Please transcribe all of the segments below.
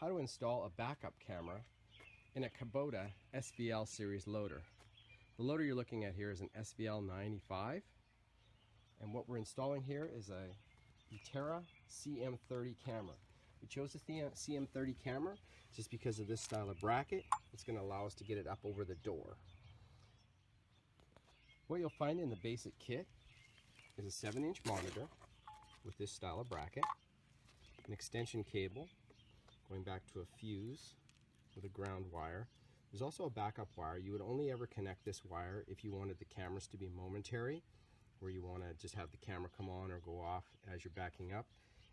How to install a backup camera in a Kubota SVL series loader. The loader you're looking at here is an SVL 95, and what we're installing here is a Terra CM40 camera. We chose the CM30 camera just because of this style of bracket. It's going to allow us to get it up over the door. What you'll find in the basic kit is a 7-inch monitor with this style of bracket, an extension cable going back to a fuse with a ground wire. There's also a backup wire. You would only ever connect this wire if you wanted the cameras to be momentary, where you want to just have the camera come on or go off as you're backing up.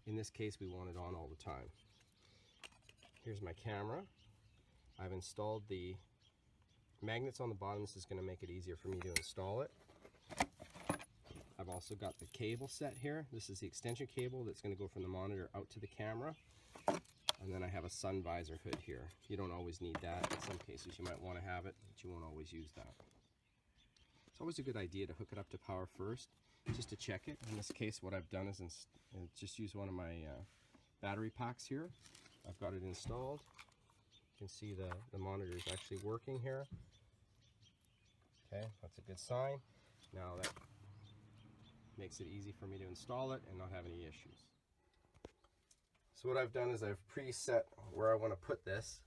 In this case, we want it on all the time. Here's my camera. I've installed the magnets on the bottom. This is going to make it easier for me to install it. I've also got the cable set here. This is the extension cable that's going to go from the monitor out to the camera. And then I have a sun visor hood here. You don't always need that. In some cases you might want to have it, but you won't always use that. It's always a good idea to hook it up to power first, just to check it. In this case, what I've done is just use one of my battery packs here. I've got it installed. You can see the monitor is actually working here. Okay, that's a good sign. Now that makes it easy for me to install it and not have any issues. So what I've done is I've preset where I want to put this.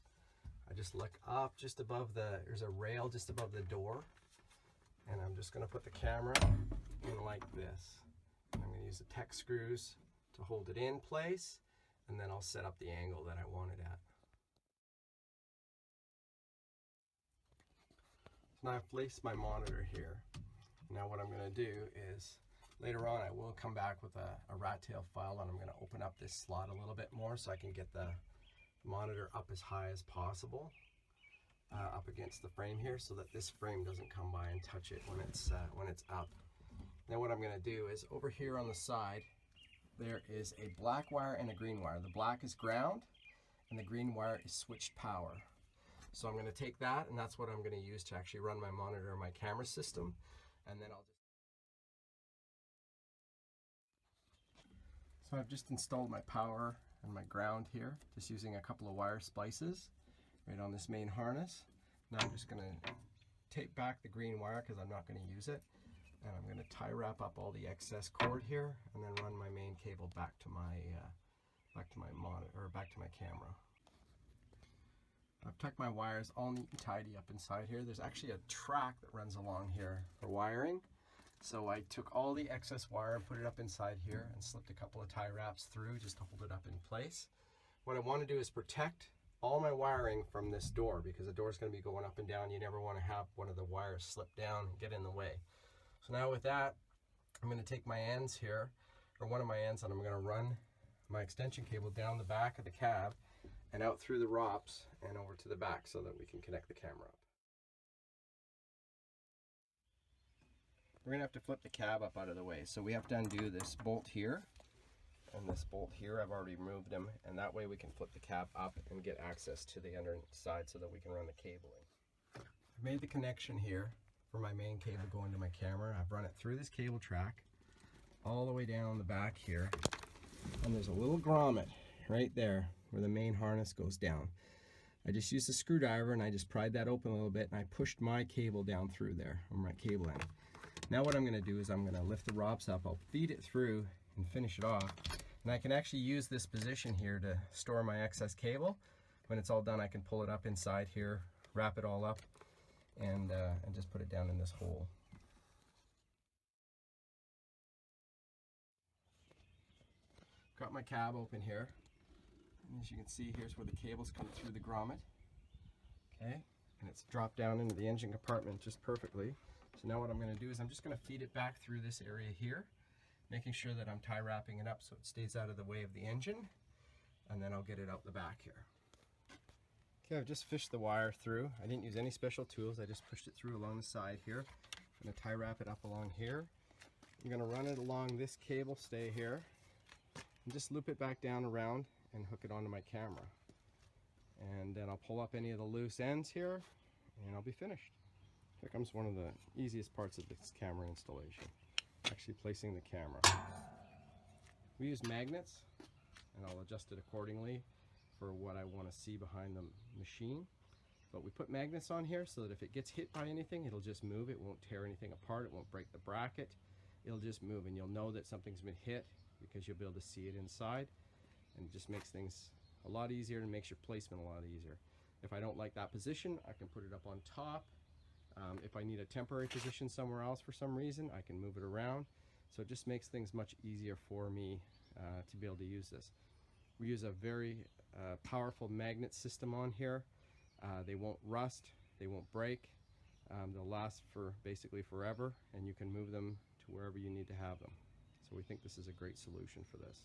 I just look up just above there's a rail just above the door, and I'm just going to put the camera in like this. I'm going to use the tech screws to hold it in place, and then I'll set up the angle that I want it at. So now I've placed my monitor here. Now what I'm going to do is later on I will come back with a rat tail file, and I'm going to open up this slot a little bit more so I can get the monitor up as high as possible up against the frame here, so that this frame doesn't come by and touch it when it's up. Now what I'm going to do is over here on the side there is a black wire and a green wire. The black is ground and the green wire is switched power. So I'm going to take that, and that's what I'm going to use to actually run my monitor and my camera system, and then I'll just... So I've just installed my power and my ground here, just using a couple of wire splices right on this main harness. Now I'm just going to take back the green wire because I'm not going to use it, and I'm going to tie wrap up all the excess cord here, and then run my main cable back to my monitor, or back to my camera. I've tucked my wires all neat and tidy up inside here. There's actually a track that runs along here for wiring. So I took all the excess wire and put it up inside here and slipped a couple of tie wraps through just to hold it up in place. What I want to do is protect all my wiring from this door, because the door is going to be going up and down. You never want to have one of the wires slip down and get in the way. So now with that, I'm going to take my ends here, or one of my ends, and I'm going to run my extension cable down the back of the cab and out through the ROPS and over to the back so that we can connect the camera up. We're going to have to flip the cab up out of the way. So we have to undo this bolt here and this bolt here. I've already removed them, and that way we can flip the cab up and get access to the underside so that we can run the cabling. I've made the connection here for my main cable going to my camera. I've run it through this cable track all the way down the back here, and there's a little grommet right there where the main harness goes down. I just used a screwdriver and I just pried that open a little bit, and I pushed my cable down through there, or my cable end. Now what I'm going to do is I'm going to lift the ROPS up, I'll feed it through and finish it off, and I can actually use this position here to store my excess cable. When it's all done, I can pull it up inside here, wrap it all up, and just put it down in this hole. Got my cab open here, and as you can see, here's where the cable's come through the grommet. Okay, and it's dropped down into the engine compartment just perfectly. So now what I'm going to do is I'm just going to feed it back through this area here, making sure that I'm tie wrapping it up so it stays out of the way of the engine, and then I'll get it out the back here. Okay, I've just fished the wire through. I didn't use any special tools, I just pushed it through along the side here. I'm going to tie wrap it up along here. I'm going to run it along this cable stay here and just loop it back down around and hook it onto my camera. And then I'll pull up any of the loose ends here and I'll be finished. Here comes one of the easiest parts of this camera installation, actually placing the camera. We use magnets, and I'll adjust it accordingly for what I want to see behind the machine. But we put magnets on here so that if it gets hit by anything, it'll just move. It won't tear anything apart. It won't break the bracket. It'll just move, and you'll know that something's been hit because you'll be able to see it inside, and it just makes things a lot easier and makes your placement a lot easier. If I don't like that position, I can put it up on top. If I need a temporary position somewhere else for some reason, I can move it around. So it just makes things much easier for me to be able to use this. We use a very powerful magnet system on here. They won't rust, they won't break. They'll last for basically forever, and you can move them to wherever you need to have them. So we think this is a great solution for this.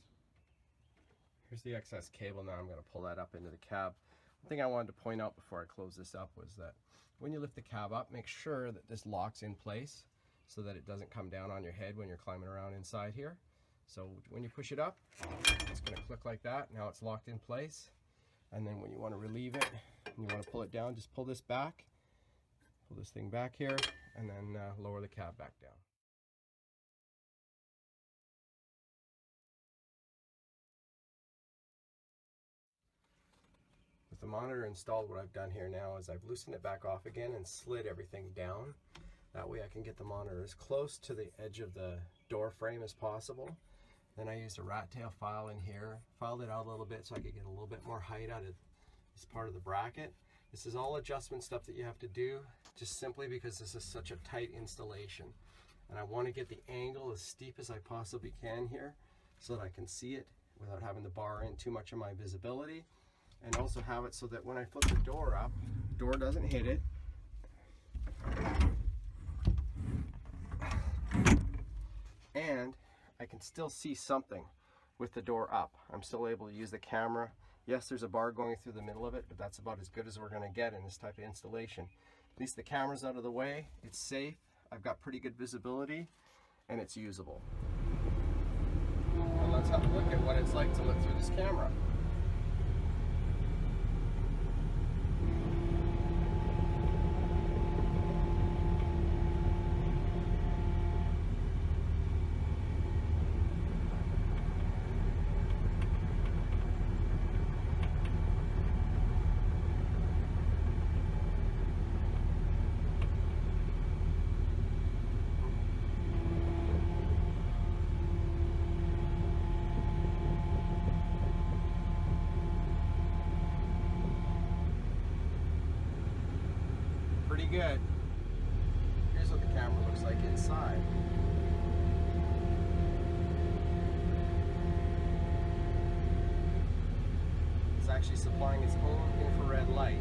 Here's the excess cable. Now I'm going to pull that up into the cab. One thing I wanted to point out before I close this up was that when you lift the cab up, make sure that this locks in place so that it doesn't come down on your head when you're climbing around inside here. So when you push it up, it's going to click like that. Now it's locked in place. And then when you want to relieve it and you want to pull it down, just pull this back, pull this thing back here, and then lower the cab back down. With the monitor installed, what I've done here now is I've loosened it back off again and slid everything down. That way I can get the monitor as close to the edge of the door frame as possible. Then I used a rat tail file in here, filed it out a little bit so I could get a little bit more height out of this part of the bracket. This is all adjustment stuff that you have to do just simply because this is such a tight installation. And I want to get the angle as steep as I possibly can here so that I can see it without having to bar in too much of my visibility. And also have it so that when I flip the door up, the door doesn't hit it. And I can still see something with the door up. I'm still able to use the camera. Yes, there's a bar going through the middle of it, but that's about as good as we're going to get in this type of installation. At least the camera's out of the way, it's safe, I've got pretty good visibility, and it's usable. Well, let's have a look at what it's like to look through this camera. Pretty good. Here's what the camera looks like inside. It's actually supplying its own infrared light.